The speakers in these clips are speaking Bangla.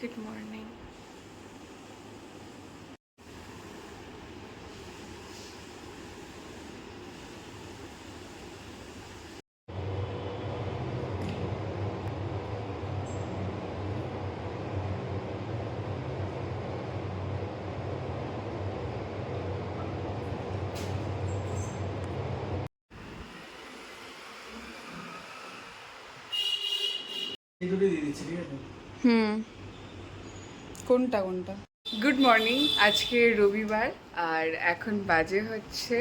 Good morning. হুম, কোনটা কোনটা? Good morning. আজকে রবিবার আর এখন বাজে হচ্ছে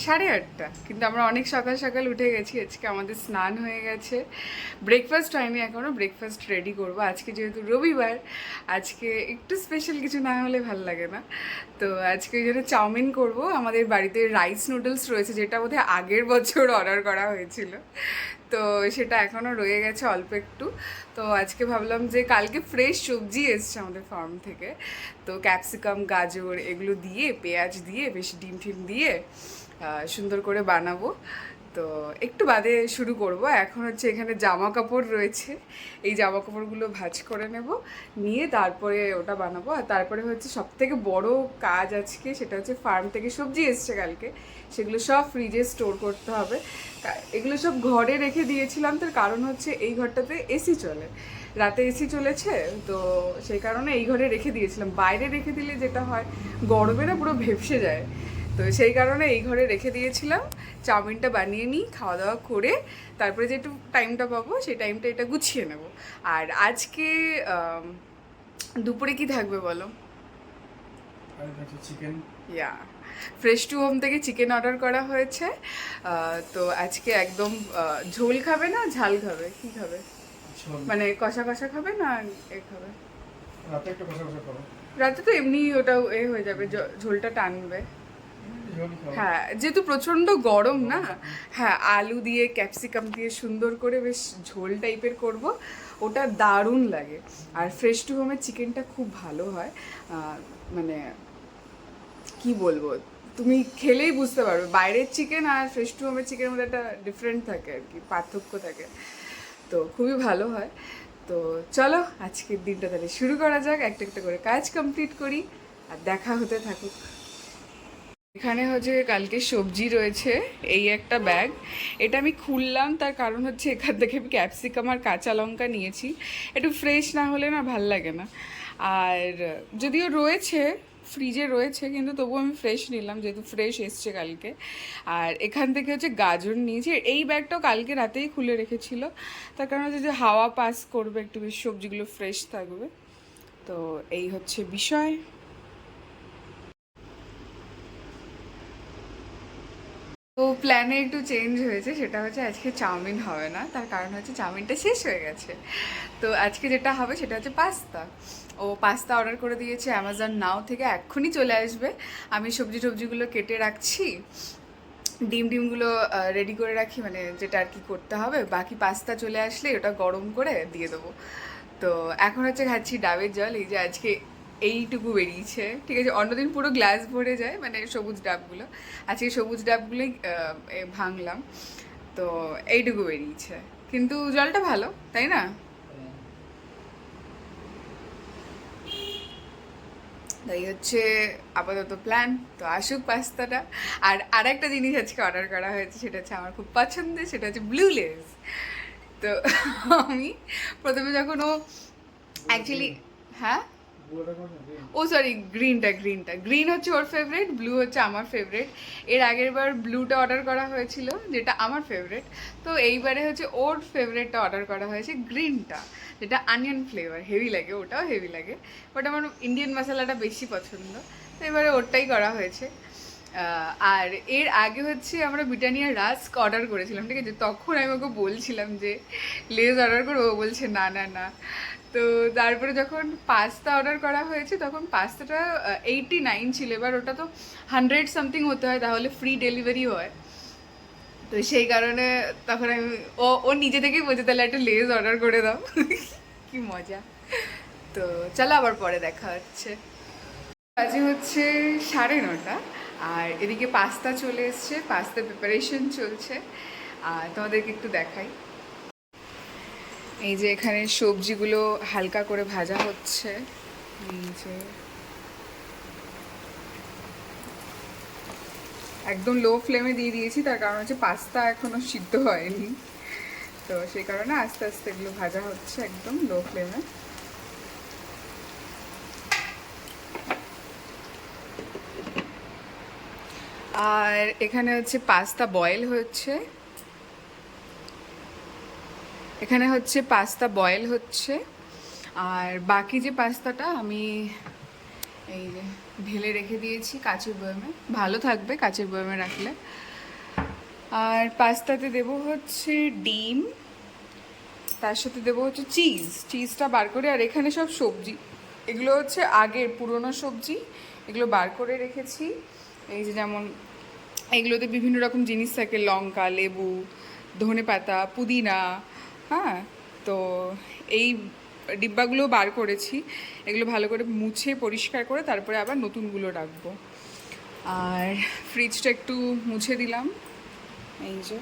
8:30। কিন্তু আমরা অনেক সকাল সকাল উঠে গেছি। আজকে আমাদের স্নান হয়ে গেছে, ব্রেকফাস্ট হয়নি এখনও। ব্রেকফাস্ট রেডি করব আজকে, যেহেতু রবিবার। আজকে একটু স্পেশাল কিছু না হলে ভাল লাগে না। তো আজকে ওই জন্য চাউমিন করব। আমাদের বাড়িতে রাইস নুডলস রয়েছে, যেটা বোধহয় আগের বছর অর্ডার করা হয়েছিল, তো সেটা এখনও রয়ে গেছে অল্প একটু। তো আজকে ভাবলাম যে কালকে ফ্রেশ সবজি এসছে আমাদের ফার্ম থেকে, তো ক্যাপসিকাম, গাজর এগুলো দিয়ে, পেঁয়াজ দিয়ে, বেশ ডিম টিম দিয়ে সুন্দর করে বানাবো। তো একটু বাদে শুরু করব। এখন হচ্ছে এখানে জামা কাপড় রয়েছে, এই জামা কাপড়গুলো ভাঁজ করে নেব, নিয়ে তারপরে ওটা বানাবো। আর তারপরে হচ্ছে সবথেকে বড় কাজ আজকে, সেটা হচ্ছে ফার্ম থেকে সবজি এসছে কালকে, সেগুলো সব ফ্রিজে স্টোর করতে হবে। এগুলো সব ঘরে রেখে দিয়েছিলাম, তার কারণ হচ্ছে এই ঘরটাতে এসি চলে, রাতে এসি চলেছে, তো সেই কারণে এই ঘরে রেখে দিয়েছিলাম। বাইরে রেখে দিলে যেটা হয়, গরমে না পুরো ভেপসে যায়, তো সেই কারণে এই ঘরে রেখে দিয়েছিলাম। চাউমিনটা বানিয়ে নিই, খাওয়া দাওয়া করে তারপরে যে একটু টাইমটা পাবো সেই টাইমটা এটা গুছিয়ে নেব। আর আজকে দুপুরে কি থাকবে বলো? চিকেন। ইয়া, ফ্রেশ টু হোম থেকে চিকেন অর্ডার করা হয়েছে। তো আজকে একদম ঝোল খাবে না ঝাল খাবে, কি খাবে? মানে কষা কষা খাবে না এ খাবে? রাতে একটু কষা কষা করো। রাতে তো এমনি ওটা এ হয়ে যাবে, ঝোলটা টানবে। হ্যাঁ, যেহেতু প্রচণ্ড গরম না। হ্যাঁ, আলু দিয়ে ক্যাপসিকাম দিয়ে সুন্দর করে বেশ ঝোল টাইপের করব, ওটা দারুণ লাগে। আর ফ্রেশ টু হোমের চিকেনটা খুব ভালো হয়। মানে কি বলবো, তুমি খেলেই বুঝতে পারবে বাইরের চিকেন আর ফ্রেশ টু হোমের চিকেনের মধ্যে একটা ডিফারেন্ট থাকে আর কি, পার্থক্য থাকে। তো খুবই ভালো হয়। তো চলো আজকের দিনটা তাহলে শুরু করা যাক, একটা একটা করে কাজ কমপ্লিট করি আর দেখা হতে থাকুক। এখানে হচ্ছে কালকে সবজি রয়েছে, এই একটা ব্যাগ। এটা আমি খুললাম, তার কারণ হচ্ছে এখান থেকে আমি ক্যাপসিকাম আর কাঁচা লঙ্কা নিয়েছি, একটু ফ্রেশ না হলে না ভাল লাগে না। আর যদিও রয়েছে, ফ্রিজে রয়েছে, কিন্তু তবুও আমি ফ্রেশ নিলাম যেহেতু ফ্রেশ এসছে কালকে। আর এখান থেকে হচ্ছে গাজর নিয়েছি। এই ব্যাগটাও কালকে রাতেই খুলে রেখেছিল, তার কারণ হচ্ছে যে হাওয়া পাস করবে, একটু বেশ সবজিগুলো ফ্রেশ থাকবে। তো এই হচ্ছে বিষয়। তো প্ল্যানে একটু চেঞ্জ হয়েছে, সেটা হচ্ছে আজকে চাউমিন হবে না, তার কারণ হচ্ছে চাউমিনটা শেষ হয়ে গেছে। তো আজকে যেটা হবে সেটা হচ্ছে পাস্তা। ও পাস্তা অর্ডার করে দিয়েছে অ্যামাজন নাও থেকে, এক্ষুনি চলে আসবে। আমি সবজিগুলো কেটে রাখছি, ডিমগুলো রেডি করে রাখি, মানে যেটা আর কি করতে হবে, বাকি পাস্তা চলে আসলে ওটা গরম করে দিয়ে দেবো। তো এখন হচ্ছে খাচ্ছি ডাবের জল, এই যে আজকে এইটুকু বেরিয়েছে, ঠিক আছে। অন্যদিন পুরো গ্লাস ভরে যায়, মানে সবুজ ডাবগুলো, আজকে সবুজ ডাবগুলোই ভাঙলাম, তো এইটুকু বেরিয়েছে, কিন্তু জলটা ভালো, তাই না? তাই হচ্ছে আপাতত প্ল্যান। তো আসুক পাস্তাটা। আর আরেকটা জিনিস আজকে অর্ডার করা হয়েছে, সেটা হচ্ছে আমার খুব পছন্দের, সেটা হচ্ছে ব্লু লেজ। তো আমি প্রথমে যখন ও অ্যাকচুয়ালি, হ্যাঁ, ও সরি, গ্রিন হচ্ছে ওর ফেভারিট, ব্লু হচ্ছে আমার ফেভারিট। এর আগের বার ব্লুটা অর্ডার করা হয়েছিল, যেটা আমার ফেভারিট। তো এইবারে হচ্ছে ওর ফেভারিটটা অর্ডার করা হয়েছে, গ্রিনটা, যেটা অনিয়ন ফ্লেভার, হেভি লাগে, ওটাও হেভি লাগে, বাট আমার ইন্ডিয়ান মশলাটা বেশি পছন্দ, তো এবারে ওরটাই করা হয়েছে। আর এর আগে হচ্ছে আমরা ব্রিটানিয়া রাস্ক অর্ডার করেছিলাম, ঠিক আছে। তখন আমি ওকে বলছিলাম যে লেজ অর্ডার করবো, ও বলছে না না না। তো তারপরে যখন পাস্তা অর্ডার করা হয়েছে, তখন পাস্তাটা 89 ছিল, এবার ওটা তো 100 সামথিং হতে হয়, তাহলে ফ্রি ডেলিভারি হয়। তো সেই কারণে তখন আমি, ও ও নিজে থেকেই বলছে তাহলে একটা লেজ অর্ডার করে দাও। কি মজা। তো চলো আবার পরে দেখা হচ্ছে। বাজে হচ্ছে 9:30, আর এদিকে পাস্তা চলে এসছে, পাস্তা প্রিপারেশন চলছে, আর তোমাদেরকে একটু দেখাই। এই যে এখানে সবজিগুলো হালকা করে ভাজা হচ্ছে, এই যে একদম লো ফ্লেমে দিয়ে দিয়েছি, তার কারণ হচ্ছে পাস্তা এখনো সিদ্ধ হয়নি, তো সেই কারণে আস্তে আস্তে এগুলো ভাজা হচ্ছে একদম লো ফ্লেমে। আর এখানে হচ্ছে পাস্তা বয়েল হচ্ছে, এখানে হচ্ছে পাস্তা বয়েল হচ্ছে। আর বাকি যে পাস্তাটা আমি এই যে ঢেলে রেখে দিয়েছি কাচের বয়ামে, ভালো থাকবে কাচের বয়ামে রাখলে। আর পাস্তাতে দেব হচ্ছে ডিম, তার সাথে দেবো হচ্ছে চিজটা বার করে। আর এখানে সব সবজি, এগুলো হচ্ছে আগের পুরনো সবজি, এগুলো বার করে রেখেছি। এই যে যেমন এগুলোতে বিভিন্ন রকম জিনিস থাকে, লঙ্কা, লেবু, ধনেপাতা, পুদিনা, হ্যাঁ। তো এই ডিব্বাগুলো বার করেছি, এগুলো ভালো করে মুছে পরিষ্কার করে তারপরে আবার নতুনগুলো রাখবো। আর ফ্রিজটা একটু মুছে দিলাম, এই যে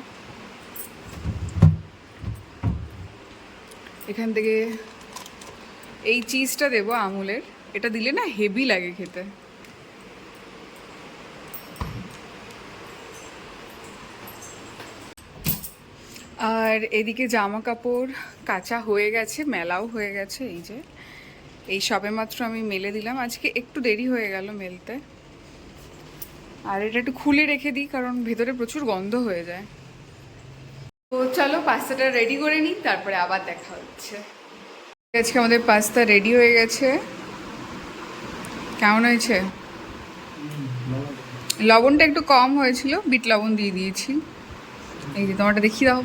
এখান থেকে এই চিজটা দেবো আমুলের, এটা দিলে না হেভি লাগে খেতে। আর এদিকে জামা কাপড় কাচা হয়ে গেছে, মেলাও হয়ে গেছে, এই যে এই সবেমাত্র আমি মেলে দিলাম, আজকে একটু দেরি হয়ে গেল মেলতে। আর এটা একটু খুলে রেখে দিই কারণ ভেতরে প্রচুর গন্ধ হয়ে যায়। তো চলো পাস্তাটা রেডি করে নিই, তারপরে আবার দেখা হচ্ছে। আজকে আমাদের পাস্তা রেডি হয়ে গেছে। কেমন হয়েছে? লবণটা একটু কম হয়েছিল, বিট লবণ দিয়ে দিয়েছি। এই যে তোমারটা দেখিয়ে দাও,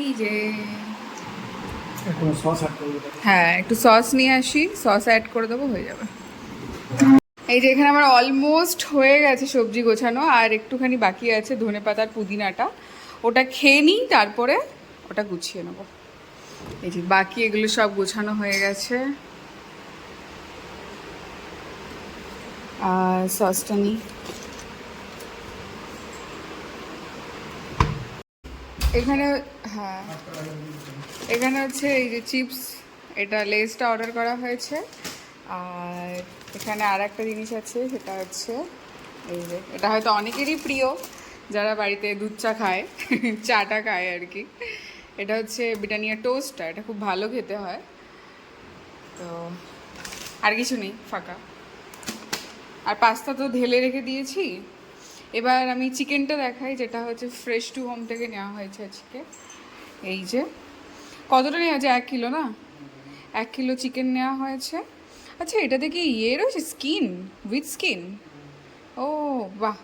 এই যে হ্যাঁ একটু সস নিয়ে আসি, সস অ্যাড করে দেবো, হয়ে যাবে। এই যে এখানে আমার অলমোস্ট হয়ে গেছে সবজি গোছানো, আর একটুখানি বাকি আছে ধনেপাতার পুদিনাটা, ওটা খেয়ে নিই তারপরে ওটা গুছিয়ে নেবো। এই যে বাকি এগুলো সব গোছানো হয়ে গেছে। আর সসটা নিই, এখানে হ্যাঁ এখানে হচ্ছে এই যে চিপস, এটা লেসটা অর্ডার করা হয়েছে। আর এখানে আর একটা জিনিস আছে, সেটা হচ্ছে এই যে এটা হয়তো অনেকেরই প্রিয় যারা বাড়িতে দুধ চা খায়, চাটা খায় আর কি। এটা হচ্ছে ব্রিটানিয়া টোস্টটা, এটা খুব ভালো খেতে হয়। তো আর কিছু নেই, ফাঁকা। আর পাস্তা তো ঢেলে রেখে দিয়েছি। এবার আমি চিকেনটা দেখাই, যেটা হচ্ছে ফ্রেশ টু হোম থেকে নেওয়া হয়েছে আজকে। এই যে কতটা নেওয়া হয়েছে, 1 কিলো না, 1 কিলো চিকেন নেওয়া হয়েছে। আচ্ছা এটা দেখি ইয়ে রয়েছে, স্কিন, উইথ স্কিন। ও বাহ,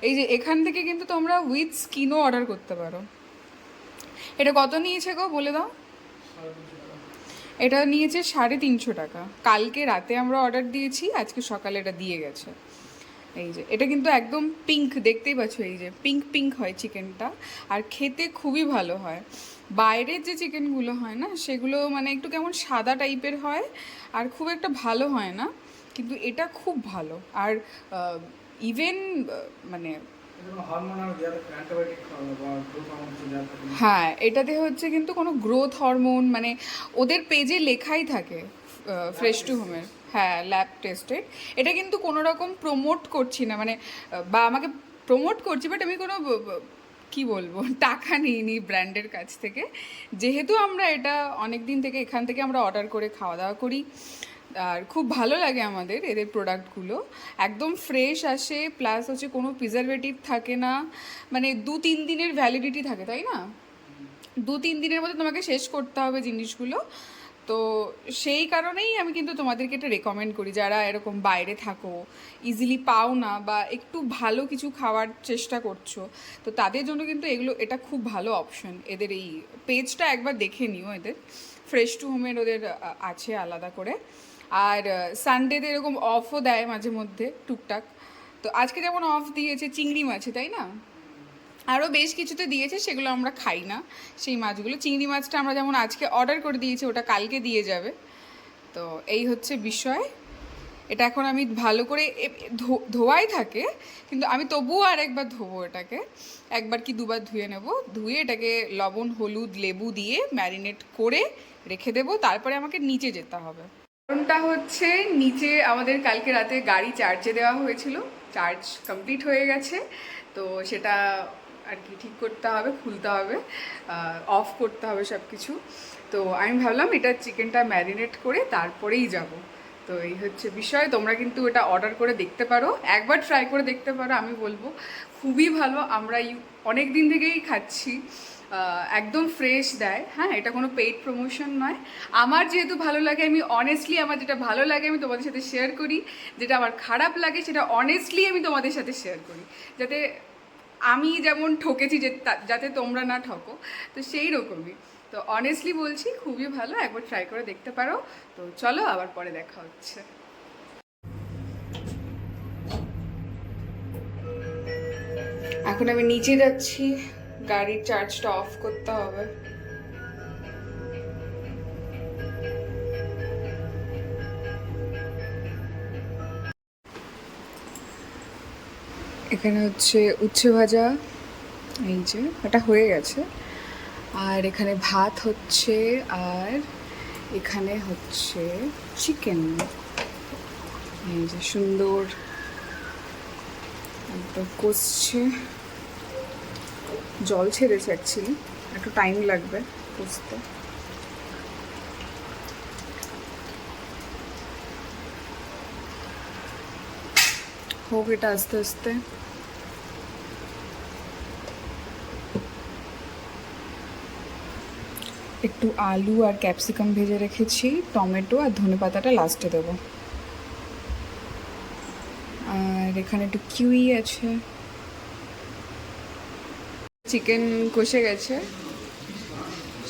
এই যে এখান থেকে কিন্তু তোমরা উইথ স্কিনও অর্ডার করতে পারো। এটা কত নিয়েছে গো বলে দাও? এটা নিয়েছে 350 টাকা। কালকে রাতে আমরা অর্ডার দিয়েছি, আজকে সকালে এটা দিয়ে গেছে। এই যে এটা কিন্তু একদম পিঙ্ক, দেখতেই পাচ্ছ, এই যে পিঙ্ক পিঙ্ক হয় চিকেনটা, আর খেতে খুবই ভালো হয়। বাইরের যে চিকেনগুলো হয় না, সেগুলো মানে একটু কেমন সাদা টাইপের হয় আর খুব একটা ভালো হয় না, কিন্তু এটা খুব ভালো। আর ইভেন মানে হ্যাঁ এটাতে হচ্ছে কিন্তু কোনো গ্রোথ হরমোন মানে ওদের পেজে লেখাই থাকে, ফ্রেশ টু হোমের, হ্যাঁ ল্যাব টেস্টেড। এটা কিন্তু কোনো রকম প্রমোট করছি না, মানে বা আমাকে প্রমোট করছি, বাট আমি কোনো কি বলবো টাকা নিইনি ব্র্যান্ডের কাছ থেকে। যেহেতু আমরা এটা অনেক দিন থেকে এখান থেকে আমরা অর্ডার করে খাওয়া দাওয়া করি, আর খুব ভালো লাগে আমাদের এদের প্রোডাক্টগুলো, একদম ফ্রেশ আসে, প্লাস হচ্ছে কোনো প্রিজারভেটিভ থাকে না, মানে 2-3 দিনের ভ্যালিডিটি থাকে, তাই না? 2-3 দিনের মধ্যে তোমাকে শেষ করতে হবে জিনিসগুলো। তো সেই কারণেই আমি কিন্তু তোমাদেরকে এটা রেকমেন্ড করি, যারা এরকম বাইরে থাকো, ইজিলি পাও না, বা একটু ভালো কিছু খাওয়ার চেষ্টা করছো, তো তাদের জন্য কিন্তু এটা খুব ভালো অপশন। এদের এই পেজটা একবার দেখে নিও, এদের ফ্রেশ টু হোমের ওদের আছে আলাদা করে। আর সানডেতে এরকম অফও দেয় মাঝে মধ্যে টুকটাক। তো আজকে যেমন অফ দিয়েছে চিংড়ি মাছে, তাই না? আরও বেশ কিছুতে দিয়েছে, সেগুলো আমরা খাই না সেই মাছগুলো। চিংড়ি মাছটা আমরা যেমন আজকে অর্ডার করে দিয়েছি, ওটা কালকে দিয়ে যাবে। তো এই হচ্ছে বিষয়। এটা এখন আমি ভালো করে ধোয়াই থাকে, কিন্তু আমি তবুও আর একবার ধোবো এটাকে, একবার কি দুবার ধুয়ে নেব। ধুয়ে এটাকে লবণ হলুদ লেবু দিয়ে ম্যারিনেট করে রেখে দেবো, তারপরে আমাকে নিচে যেতে হবে। কারণটা হচ্ছে নিচে আমাদের কালকে রাতে গাড়ি চার্জে দেওয়া হয়েছিল, চার্জ কমপ্লিট হয়ে গেছে, তো সেটা আর কি ঠিক করতে হবে, খুলতে হবে, অফ করতে হবে সব কিছু। তো আমি ভাবলাম এটা চিকেনটা ম্যারিনেট করে তারপরেই যাব। তো এই হচ্ছে বিষয়। তোমরা কিন্তু এটা অর্ডার করে দেখতে পারো, একবার ট্রাই করে দেখতে পারো, আমি বলবো খুবই ভালো। আমরা অনেক দিন থেকেই খাচ্ছি, একদম ফ্রেশ দেয়। হ্যাঁ, এটা কোনো পেইড প্রমোশন নয়। আমার যেহেতু ভালো লাগে, আমি অনেস্টলি আমার যেটা ভালো লাগে আমি তোমাদের সাথে শেয়ার করি, যেটা আমার খারাপ লাগে সেটা অনেস্টলি আমি তোমাদের সাথে শেয়ার করি, যাতে আমি যেমন ঠকেছি যে যাতে তোমরা না ঠকো, তো সেই রকমই। তো অনেস্টলি বলছি খুবই ভালো, একবার ট্রাই করে দেখতে পারো। তো চলো আবার পরে দেখা হচ্ছে। এখন আমি নিচে যাচ্ছি, গাড়ির চার্জটা অফ করতে হবে। এখানে হচ্ছে উচ্ছে ভাজা, এই যে এটা হয়ে গেছে, আর এখানে ভাত হচ্ছে, আর এখানে হচ্ছে চিকেন, এই যে সুন্দর একদম কষছে, জল ছেড়েছে অ্যাকচুয়ালি, একটু টাইম লাগবে কষতে। হোক এটা আস্তে আস্তে। একটু আলু আর ক্যাপসিকাম ভেজে রেখেছি, টমেটো আর ধনেপাতাটা লাস্টে দেবো। আর এখানে একটু কিউই আছে। চিকেন কষে গেছে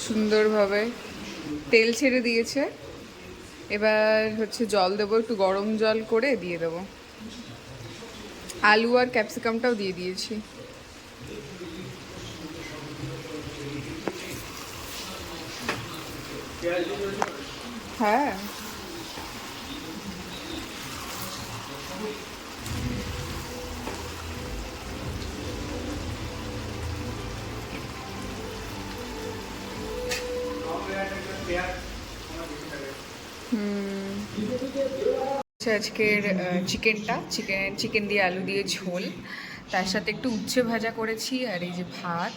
সুন্দরভাবে, তেল ছেড়ে দিয়েছে। এবার হচ্ছে জল দেবো, একটু গরম জল করে দিয়ে দেবো। আলু আর ক্যাপসিকামটাও দিয়ে দিয়েছি। হ্যাঁ, আজকের চিকেন দিয়ে আলু দিয়ে ঝোল, তার সাথে একটু উচ্ছে ভাজা করেছি, আর এই যে ভাত।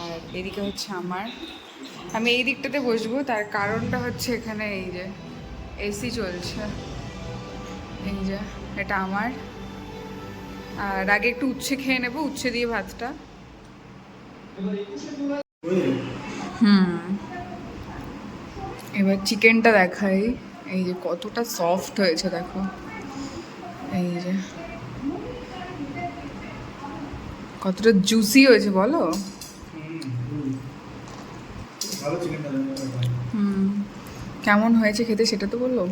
আর এদিকে হচ্ছে আমি এই দিকটাতে বসবো, তার কারণটা হচ্ছে এখানে এই যে এসি চলছে, এই যে এটা আমার। আর আগে একটু উচ্ছে খেয়ে নেবো, উচ্ছে দিয়ে ভাতটা। এবার চিকেনটা দেখাই, এই যে কতটা সফট হয়েছে দেখো, এই যে কতটা জুসি হয়েছে বলো। কেমন হয়েছে খেতে সেটা তো বললো।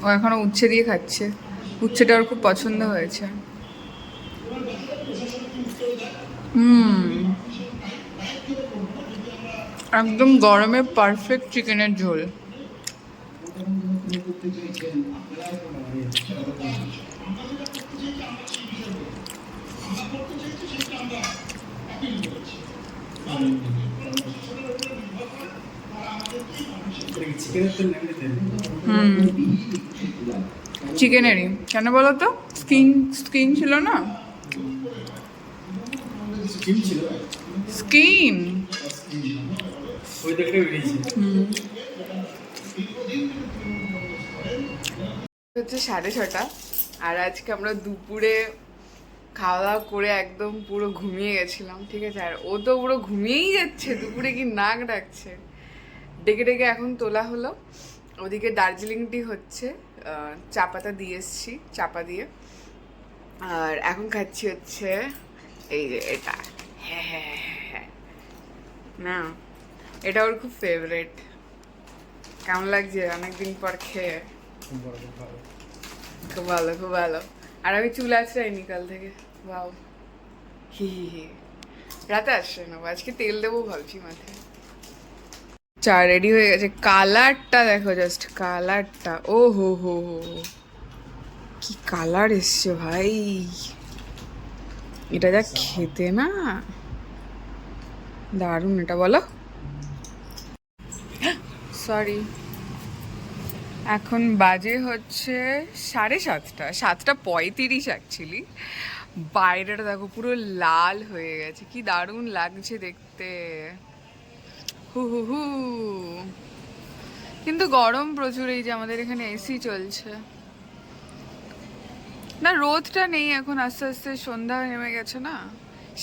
ও এখনো উচ্ছে দিয়ে খাচ্ছে, উচ্ছেটা ওর খুব পছন্দ হয়েছে। একদম গরমে পারফেক্ট চিকেনের ঝোল। চিকেনেরই, কেন বলো তো, স্কিন স্কিন ছিল না, স্কিন হচ্ছে 6:30, আর আজকে আমরা দুপুরে খাওয়া দাওয়া করে একদম পুরো ঘুমিয়ে গেছিলাম, ঠিক আছে। আর ও তো পুরো ঘুমিয়েই যাচ্ছে, দুপুরে কি নাক ডাকছে, ডেকে ডেকে এখন তোলা হলো। ওদিকে দার্জিলিং টি হচ্ছে, চা পাতা দিয়ে এসছি, চাপা দিয়ে। আর এখন খাচ্ছি হচ্ছে এই যে এটা, হ্যাঁ হ্যাঁ হ্যাঁ হ্যাঁ, না এটা ওর খুব ফেভারেট। কেমন লাগছে অনেকদিন পর খেয়ে? খুব ভালো, খুব ভালো। আর আমি চুল আঁচড়াইনি কাল থেকে, বাও, হি হি হি। রাতে আসছে না, আজকে তেল দেবো ভাবছি মাথায়। চা রেডি হয়ে গেছে। কালারটা দেখো, জাস্ট কালারটা, ও হো হো হো হো। কি কালার এসছে ভাই, এটা যা খেতে না দারুণ, এটা বলো। সরি, এখন বাজে হচ্ছে 7:30, 7:35 অ্যাকচুয়ালি। বাইরেটা দেখো পুরো লাল হয়ে গেছে, কি দারুণ লাগছে দেখতে। হু হু হু। কিন্তু গরম প্রচুর, এই যে আমাদের এখানে এসি চলছে না, রোদটা নেই এখন, আস্তে আস্তে সন্ধ্যা নেমে গেছে না।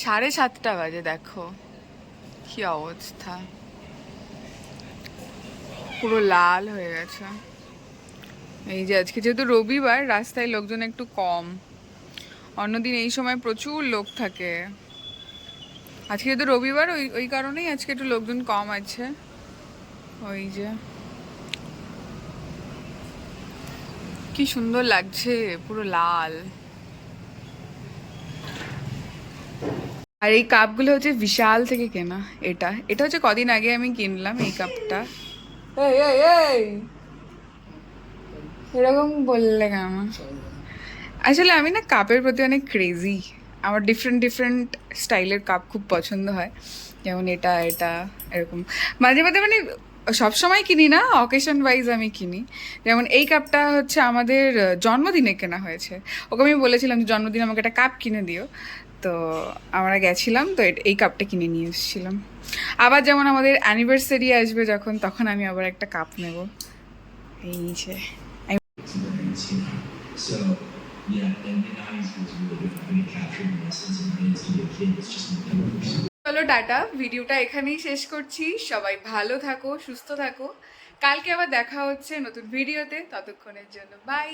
7:30 বাজে, দেখো কি অবস্থা, পুরো লাল হয়ে গেছে। এই যে আজকে যেহেতু রবিবার, রাস্তায় লোকজন একটু কম, অন্যদিন এই সময় প্রচুর লোক থাকে। আজকে যেহেতু রবিবার, ওই ওই কারণেই আজকে একটু লোকজন কম আছে। ওই যে কি সুন্দর লাগছে, পুরো লাল। আর এই কাপগুলো হচ্ছে বিশাল থেকে কেনা। এটা এটা হচ্ছে কদিন আগে আমি কিনলাম এই কাপটা। এই এই এই, এরকম বললে কেন? আসলে আমি না কাপের প্রতি অনেক ক্রেজি। আমার ডিফারেন্ট ডিফারেন্ট স্টাইলের কাপ খুব পছন্দ হয়, যেমন এটা এটা এরকম। মাঝে মাঝে মানে সবসময় কিনি না, অকেশন ওয়াইজ আমি কিনি। যেমন এই কাপটা হচ্ছে আমাদের জন্মদিনে কেনা হয়েছে। ওকে আমি বলেছিলাম যে জন্মদিনে আমাকে একটা কাপ কিনে দিও, তো আমরা গেছিলাম, তো এই কাপটা কিনে নিয়ে এসেছিলাম। আবার যেমন আমাদের অ্যানিভার্সারি আসবে যখন, তখন আমি আবার একটা কাপ নেব। এই যে experience, you know. So yeah, and the '90s was really good. I mean, capturing the essence of what it is to be a kid. It's just incredible. চলো টাটা, ভিডিওটা এখানেই শেষ করছি। সবাই ভালো থাকো, সুস্থ থাকো। কালকে আবার দেখা হচ্ছে নতুন ভিডিওতে, ততক্ষণের জন্য বাই।